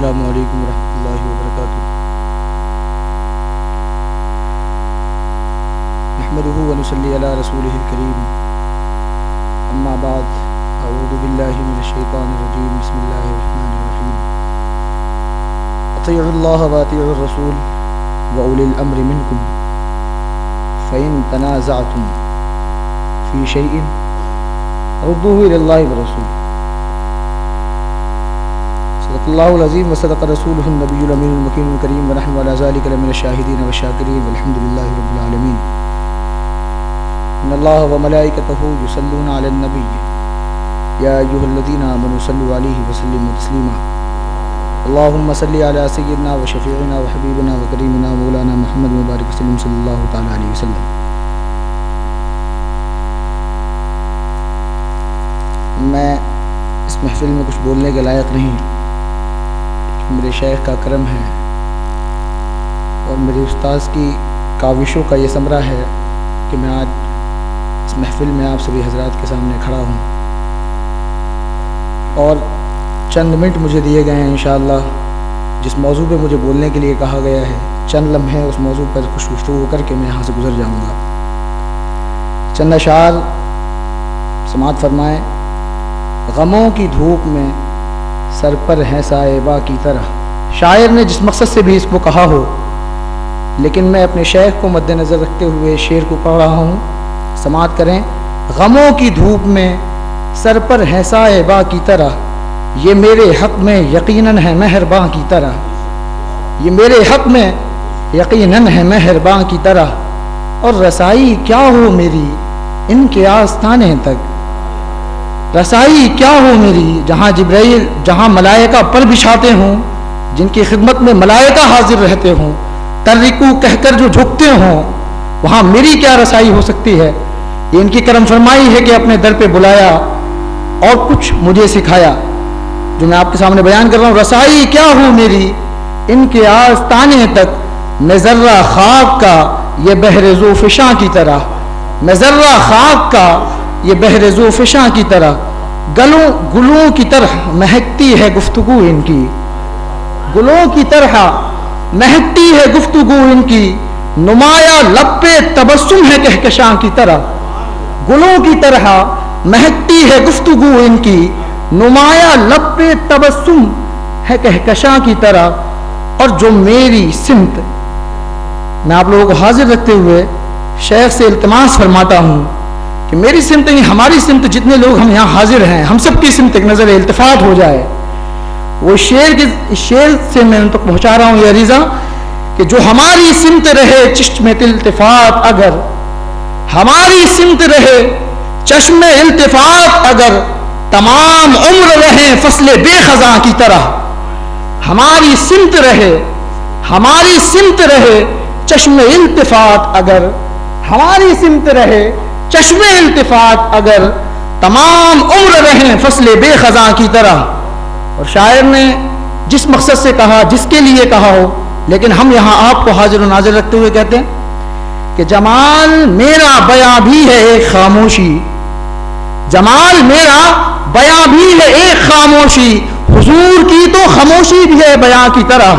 السلام علیکم ورحمۃ اللہ وبرکاتہ۔ نحمده ونصلی علی رسولہ الکریم، اما بعد، اعوذ باللہ من الشیطان الرجیم، بسم اللہ الرحمن الرحیم۔ اطیعوا اللہ واطیعوا الرسول واولی الامر منکم فإن تنازعتم فی شیء ردوه الی اللہ والرسول۔ صدق اللہ العظیم وصدق رسولہ النبی الامین المکین الکریم، ونحن علی ذلک لمن الشاہدین والشاکرین والحمد للہ رب العالمین۔ ان اللہ وملائکتہ یصلون علی النبی یا ایھا الذین آمنوا صلوا علیہ وسلموا تسلیما۔ اللہم صلی علی سیدنا وشفیعنا وحبیبنا وکریمنا مولانا محمد مبارک وسلم صلی اللہ تعالی علیہ وسلم۔ میں اس محفل میں کچھ بولنے کے لائق نہیں، میرے شیخ کا کرم ہے اور میرے استاذ کی کاوشوں کا یہ ثمرہ ہے کہ میں آج اس محفل میں آپ سبھی حضرات کے سامنے کھڑا ہوں، اور چند منٹ مجھے دیے گئے ہیں انشاءاللہ جس موضوع پہ مجھے بولنے کے لیے کہا گیا ہے۔ چند لمحے اس موضوع پر کچھ گفتگو کر کے میں یہاں سے گزر جاؤں گا۔ چند اشعار سماعت فرمائیں۔ غموں کی دھوپ میں سر پر ہے صائبہ کی طرح۔ شاعر نے جس مقصد سے بھی اس کو کہا ہو، لیکن میں اپنے شیخ کو مد نظر رکھتے ہوئے شعر کو پڑھ رہا ہوں، سماعت کریں۔ غموں کی دھوپ میں سر پر ہے صائبہ کی طرح، یہ میرے حق میں یقیناً ہے مہرباں کی طرح، یہ میرے حق میں یقیناً ہے مہرباں کی طرح، اور رسائی کیا ہو میری ان کے آستانے تک، رسائی کیا ہو میری جہاں جبرائیل، جہاں ملائکہ پر بچھاتے ہوں، جن کی خدمت میں ملائکہ حاضر رہتے ہوں، ترکو کہہ کر جو جھکتے ہوں، وہاں میری کیا رسائی ہو سکتی ہے۔ یہ ان کی کرم فرمائی ہے کہ اپنے در پہ بلایا اور کچھ مجھے سکھایا، جو میں آپ کے سامنے بیان کر رہا ہوں۔ رسائی کیا ہو میری ان کے آستانے تک، میں ذرہ خاک کا یہ بحر ذوفشاں کی طرح، میں ذرہ خاک کا یہ بحر ذوفشاں کی طرح، گلوں کی طرح مہکتی ہے گفتگو ان کی، گلوں کی طرح مہکتی ہے گفتگو ان کی، نمایاں لب پہ تبسم ہے کہکشاں کی طرح، گلوں کی طرح مہکتی ہے گفتگو ان کی، نمایاں لب پہ تبسم ہے کہکشاں کی طرح، اور جو میری سمت، میں آپ لوگوں کو حاضر رکھتے ہوئے شیخ سے التماس فرماتا ہوں کہ میری سمت نہیں، ہماری سمت، جتنے لوگ ہم یہاں حاضر ہیں، ہم سب کی سمت ایک نظر التفات ہو جائے۔ وہ شعر سے میں ان تک پہنچا رہا ہوں یہ عریضہ کہ جو ہماری سمت رہے چشم التفات اگر، ہماری سمت رہے چشم التفات اگر، تمام عمر رہے فصل بے خزاں کی طرح، ہماری سمت رہے، ہماری سمت رہے چشم التفات اگر، ہماری سمت رہے چشم التفات اگر، تمام عمر رہیں فصل بے خزاں کی طرح۔ اور شاعر نے جس مقصد سے کہا، جس کے لیے کہا ہو، لیکن ہم یہاں آپ کو حاضر و ناظر رکھتے ہوئے کہتے ہیں کہ جمال میرا بیاں بھی ہے ایک خاموشی، جمال میرا بیاں بھی ہے ایک خاموشی، حضور کی تو خاموشی بھی ہے بیاں کی طرح،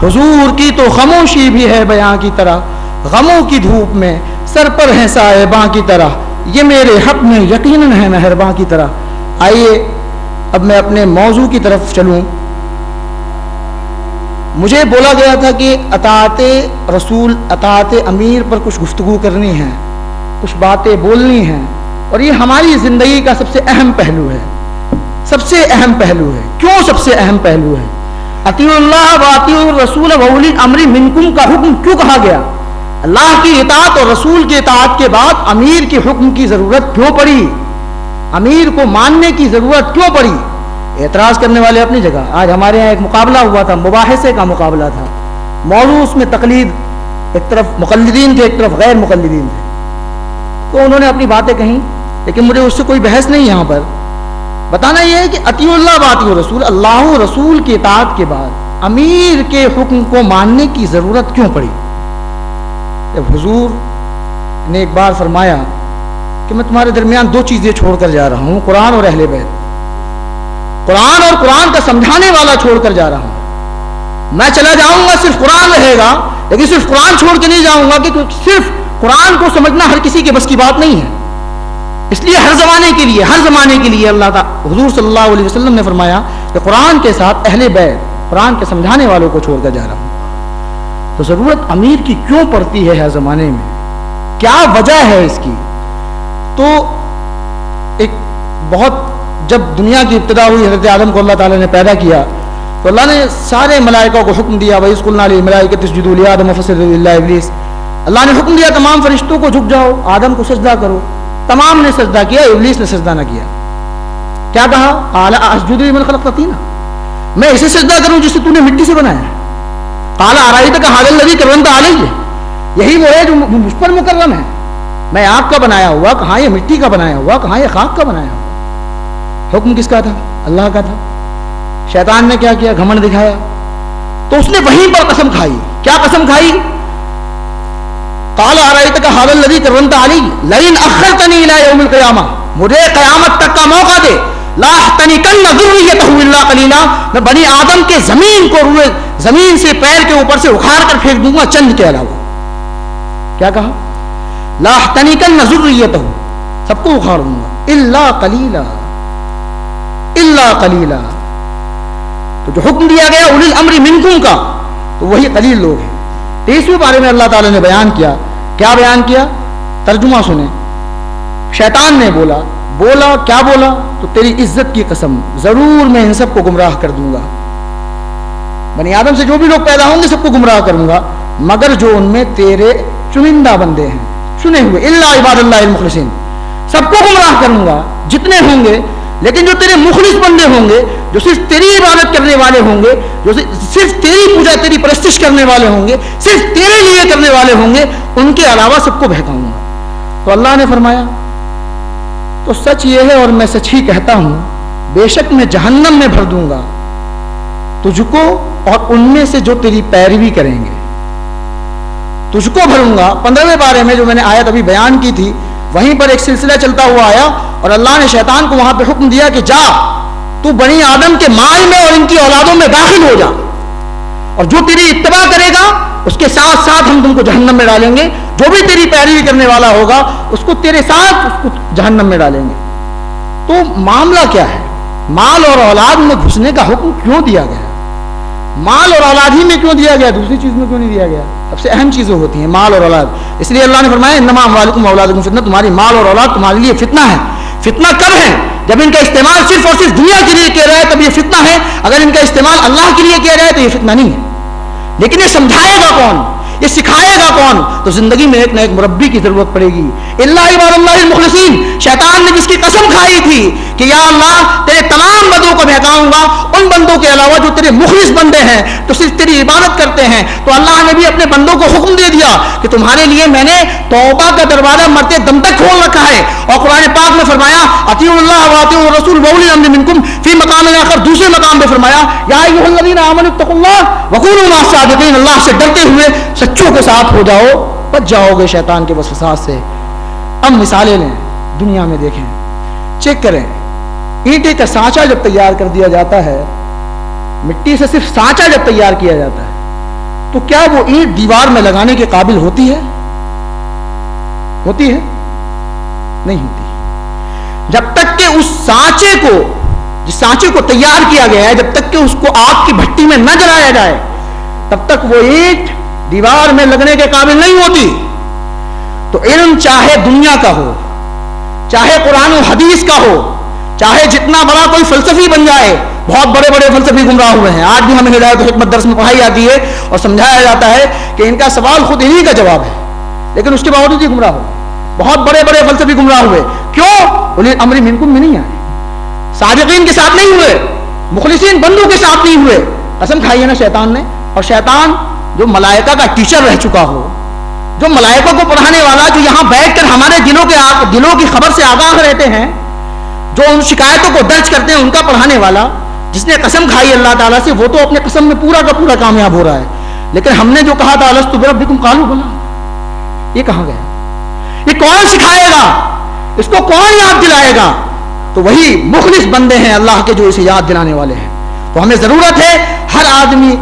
حضور کی تو خاموشی بھی ہے بیاں کی طرح، غموں کی دھوپ میں سر پر ہے صائباں کی طرح، یہ میرے حق میں یقیناً ہے مہرباں کی طرح۔ آئیے اب میں اپنے موضوع کی طرف چلوں۔ مجھے بولا گیا تھا کہ اطاعت رسول، اطاعت امیر پر کچھ گفتگو کرنی ہے، کچھ باتیں بولنی ہیں، اور یہ ہماری زندگی کا سب سے اہم پہلو ہے، سب سے اہم پہلو ہے۔ کیوں سب سے اہم پہلو ہے؟ اطیعوا اللہ واطیعوا الرسول واولی الامر منکم کا حکم کیوں کہا گیا؟ اللہ کی اطاعت اور رسول کی اطاعت کے بعد امیر کے حکم کی ضرورت کیوں پڑی؟ امیر کو ماننے کی ضرورت کیوں پڑی؟ اعتراض کرنے والے اپنی جگہ۔ آج ہمارے یہاں ایک مقابلہ ہوا تھا، مباحثے کا مقابلہ تھا، موضوع اس میں تقلید، ایک طرف مقلدین تھے ایک طرف غیر مقلدین تھے، تو انہوں نے اپنی باتیں کہیں، لیکن مجھے اس سے کوئی بحث نہیں۔ یہاں پر بتانا یہ ہے کہ اطیعوا اللہ واطیعوا الرسول، اللہ و رسول کی اطاعت کے بعد امیر کے حکم کو ماننے کی ضرورت کیوں پڑی؟ جب حضور نے ایک بار فرمایا کہ میں تمہارے درمیان دو چیزیں چھوڑ کر جا رہا ہوں، قرآن اور اہل بیت، قرآن اور قرآن کا سمجھانے والا چھوڑ کر جا رہا ہوں، میں چلا جاؤں گا صرف قرآن رہے گا، لیکن صرف قرآن چھوڑ کے نہیں جاؤں گا، کہ صرف قرآن کو سمجھنا ہر کسی کے بس کی بات نہیں ہے. اس لیے ہر زمانے کے لیے اللہ تعالیٰ حضور صلی اللہ علیہ وسلم نے فرمایا کہ قرآن کے ساتھ اہل بیت، قرآن کے سمجھانے والوں کو چھوڑ کر جا رہا ہوں. تو ضرورت امیر کی کیوں پڑتی ہے ہر زمانے میں؟ کیا وجہ ہے اس کی؟ تو ایک بہت جب دنیا کی ابتدا ہوئی، حضرت آدم کو اللہ تعالیٰ نے پیدا کیا تو اللہ نے سارے ملائکہ کو حکم دیا، وَإِذْ قُلْنَا لِلْمَلَائِكَةِ اسْجُدُوا لِآدَمَ فَسَجَدُوا إِلَّا إِبْلِيسَ. اللہ نے حکم دیا تمام فرشتوں کو جھک جاؤ، آدم کو سجدہ کرو. تمام نے سجدہ کیا، ابلیس نے سجدہ نہ کیا. کیا کہا؟ قَالَ أَسْجُدُ لِمَنْ خَلَقْتَ طِينًا، میں اسے سجدہ کروں جسے تو نے مٹی سے بنایا ہے. قَالَ أَرَأَيْتَكَ هَذَا الَّذِي كَرَّمْتَ عَلَيَّ، یہی وہ ہے جو مجھ پر مکرم ہے. میں آگ کا بنایا ہوا، کہاں یہ مٹی کا بنایا ہوا، کہاں یہ خاک کا بنایا ہوا. حکم کس کا تھا؟ اللہ کا تھا. شیطان نے کیا کیا؟ گھمنڈ دکھایا. تو اس نے وہیں پر قسم کھائی. کیا قسم کھائی؟ قال ارایتک ھذا الذی کرمت علی لئن اخرتنی الی یوم القیامہ، مجھے قیامت تک کا موقع دے، لا احتنکن ذریتہ الا قلیلا، میں بنی آدم کے زمین کو روئے زمین سے پیر کے اوپر سے اکھاڑ کر پھینک دوں گا چند کے علاوہ. کیا کہا؟ لا احتنکن ذریتہ، سب کو اکھاڑ دوں گا، الا قلیلا، الا قلیلا. تو جو حکم دیا گیا اولی الامر منکم کا، تو وہی قلیل لوگ ہیں. 23ویں پارے میں اللہ تعالیٰ نے بیان کیا. کیا بیان کیا؟ ترجمہ سنیں. شیطان نے بولا کیا بولا؟ تو تیری عزت کی قسم ضرور میں ان سب کو گمراہ کر دوں گا. بنی آدم سے جو بھی لوگ پیدا ہوں گے سب کو گمراہ کروں گا، مگر جو ان میں تیرے چنندہ بندے ہیں، چنے ہوئے، الا عباد اللہ المخلصین، سب کو گمراہ کروں گا جتنے ہوں گے. لیکن جو تیرے مخلص بندے ہوں گے، جو صرف تیری عبادت کرنے والے ہوں گے، جو صرف تیری پوجا، تیری پرستش کرنے والے ہوں گے، صرف تیرے لیے کرنے والے ہوں گے، ان کے علاوہ سب کو بہکاؤں گا. تو اللہ نے فرمایا تو سچ یہ ہے اور میں سچ ہی کہتا ہوں، بے شک میں جہنم میں بھر دوں گا تجھ کو اور ان میں سے جو تیری پیروی کریں گے. تجھ کو بھروں گا. 15ویں پارے میں جو میں نے آیت ابھی بیان کی تھی، وہیں پر ایک سلسلہ چلتا ہوا آیا اور اللہ نے شیطان کو وہاں پہ حکم دیا کہ جا تو بنی آدم کے مال میں اور ان کی اولادوں میں داخل ہو جا، اور جو تیری اتباع کرے گا اس کے ساتھ ساتھ ہم تم کو جہنم میں ڈالیں گے. جو بھی تیری پیروی کرنے والا ہوگا اس کو تیرے ساتھ اس کو جہنم میں ڈالیں گے. تو معاملہ کیا ہے؟ مال اور اولاد میں گھسنے کا حکم کیوں دیا گیا؟ مال اور اولاد ہی میں کیوں دیا گیا؟ دوسری چیز میں کیوں نہیں دیا گیا؟ سب سے اہم چیزیں ہوتی ہیں مال اور اولاد. اس لیے اللہ نے فرمایا انما اموالکم واولادکم فتنہ، تمہاری مال اور اولاد تمہارے لیے فتنہ ہے. فتنہ کب ہے؟ جب ان کا استعمال صرف اور صرف دنیا کے لیے کیا جائے تب یہ فتنہ ہے. اگر ان کا استعمال اللہ کے لیے کیا جائے تو یہ فتنہ نہیں ہے. لیکن یہ سمجھائے گا کون؟ یہ سکھائے گا کون؟ تو زندگی میں ایک نہ ایک مربی کی ضرورت پڑے گی. اللہ عباد اللہ المخلصین، شیطان نے جس کی قسم کھائی تھی کہ یا اللہ تیرے تمام بندوں کو بہکاؤں گا، ان بندوں کے علاوہ جو تیرے مخلص بندے ہیں تو صرف تیری عبادت کرتے ہیں، تو اللہ نے بھی اپنے بندوں کو حکم دے دیا کہ تمہارے لیے میں نے توبہ کا دروازہ مرتے دم تک کھول رکھا ہے. اور قرآن پاک میں فرمایا اطیعوا اللہ واطیعوا الرسول واولی الامر منکم، فی مقام آخر دوسرے مقام پہ فرمایا یا ایھا الذین آمنوا اتقوا اللہ وکونوا مع الصادقین، اللہ سے ڈرتے ہوئے سچوں کے ساتھ ہو جاؤ، بچ جاؤ گے شیطان کے وسوسات سے. اب مثالیں لیں، دنیا میں دیکھیں، چیک کریں. اینٹے کا سانچہ جب تیار کر دیا جاتا ہے، مٹی سے صرف سانچہ جب تیار کیا جاتا ہے، تو کیا وہ اینٹ دیوار میں لگانے کے قابل ہوتی ہے؟ ہوتی ہے؟ نہیں ہوتی. جب تک کہ اس سانچے کو، جس سانچے کو تیار کیا گیا ہے، جب تک کہ اس کو آگ کی بھٹی میں نہ جلایا جائے تب تک وہ اینٹ دیوار میں لگنے کے قابل نہیں ہوتی. تو علم چاہے دنیا کا ہو، چاہے قرآن و حدیث کا ہو، چاہے جتنا بڑا کوئی فلسفی بن جائے، بہت بڑے بڑے فلسفی گمراہ ہوئے ہیں. آج بھی ہمیں ہدایت و حکمت درس میں پڑھائی جاتی ہے اور سمجھایا جاتا ہے کہ ان کا سوال خود انہی کا جواب ہے، لیکن اس کے باوجود ہی گمراہ ہو. بہت بڑے بڑے فلسفی گمراہ ہوئے. کیوں؟ اولی الامر منکم میں نہیں آئے، صادقین کے ساتھ نہیں ہوئے، مخلصین بندوں کے ساتھ نہیں ہوئے. قسم کھائی ہے نا شیطان نے. اور شیطان جو ملائکہ کا ٹیچر رہ چکا ہو، جو ملائکہ کو پڑھانے والا، جو یہاں بیٹھ کر ہمارے دلوں کی خبر سے آگاہ رہتے ہیں، جو ان شکایتوں کو درج کرتے ہیں، ان کا پڑھانے والا، جس نے قسم کھائی اللہ تعالیٰ سے، وہ تو اپنے قسم میں پورا کا پورا کامیاب ہو رہا ہے. لیکن ہم نے جو کہا تھا الستُ بربکم قالوا بلی، یہ کہاں گیا؟ یہ کون سکھائے گا؟ اس کو کون یاد دلائے گا؟ تو وہی مخلص بندے ہیں اللہ کے جو اسے یاد دلانے والے ہیں. تو ہمیں ضرورت ہے ہر آدمی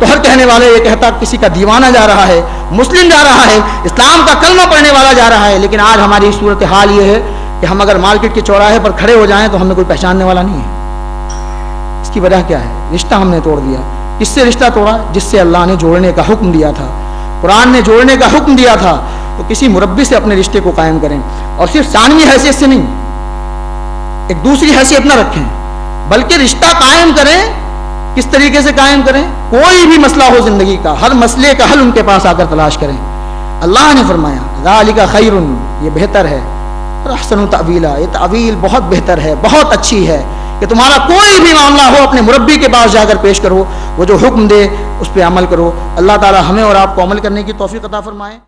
تو ہر کہنے والے یہ کہتا کسی کا دیوانہ جا رہا ہے، مسلم جا رہا ہے، اسلام کا کلمہ پڑھنے والا جا رہا ہے. لیکن آج ہماری صورتحال یہ ہے کہ ہم اگر مارکیٹ کے چوراہے پر کھڑے ہو جائیں تو ہمیں کوئی پہچاننے والا نہیں ہے. اس کی وجہ کیا ہے؟ رشتہ ہم نے توڑ دیا. کس سے رشتہ توڑا؟ جس سے اللہ نے جوڑنے کا حکم دیا تھا، قرآن نے جوڑنے کا حکم دیا تھا. تو کسی مربی سے اپنے رشتے کو قائم کریں، اور صرف ثانوی حیثیت سے نہیں، ایک دوسری حیثیت نہ رکھیں، بلکہ رشتہ قائم کریں. کس طریقے سے قائم کریں؟ کوئی بھی مسئلہ ہو زندگی کا، ہر مسئلے کا حل ان کے پاس آ کر تلاش کریں. اللہ نے فرمایا ذالک خیر، یہ بہتر ہے، احسن تأویلا، یہ تعویل بہت بہتر ہے، بہت اچھی ہے کہ تمہارا کوئی بھی معاملہ ہو اپنے مربی کے پاس جا کر پیش کرو، وہ جو حکم دے اس پہ عمل کرو. اللہ تعالی ہمیں اور آپ کو عمل کرنے کی توفیق عطا فرمائے.